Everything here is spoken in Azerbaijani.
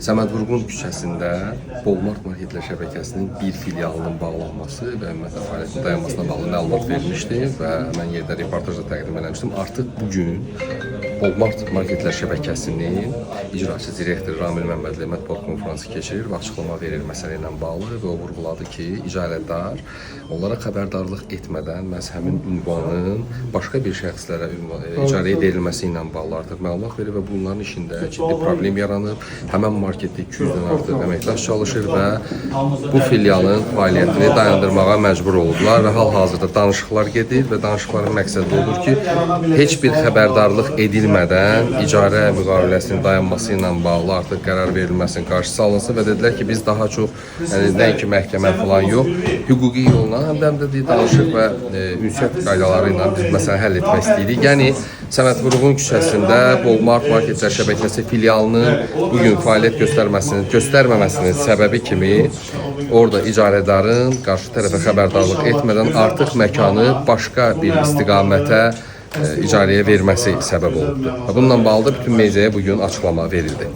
Səməd Vurğun küçəsində Walmart marketlər şəbəkəsinin bir filialının bağlanması və ümumiyyətlə fəaliyyətin dayanmasına bağlı məlumat verilmişdi və mən yerdə reportajda təqdim etmişdim. Artıq bugün Walmart marketlər şəbəkəsinin icraçı direktoru Ramil Məmmədli mətbuat konfransı keçirir və açıqlama verir məsələ ilə bağlı və o vurğuladı ki, icarədar onlara xəbərdarlıq etmədən məhz həmin ünvanın başqa bir şəxslərə icarəyə verilməsi ilə bağlı artıq məlumat verir və bunların işində ciddi problem yaranıb. Həmən marketdə 200-dən artıq əməkdaş çalışır və bu filialın fəaliyyətini dayandırmağa məcbur oldular və hal-hazırda danışıqlar gedir və danışıqların məqsədi odur ki, heç bir xəbərdarlıq edilmədən icarə müqaviləsinin dayanması ilə bağlı artıq qərar verilməsinin qarşısı alınsın və dedilər ki, biz daha çox nəinki məhkəmə falan yox, hüquqi yolla həm də danışıq və ünsiyyət qaydaları ilə biz məsələni həll etmək istəyirik. Yəni, Səməd Vurğun küçəsində Walmart marketlər şəbəkəsi filialının bugün fəaliyyət göstərməməsinin səbəbi kimi orada icarədarın qarşı tərəfə xəbərdarlıq etmədən artıq məkanı başqa bir istiqamətə icarəyə verməsi səbəb olubdur. Bununla bağlı bütün mediaya bugün açıqlama verildi.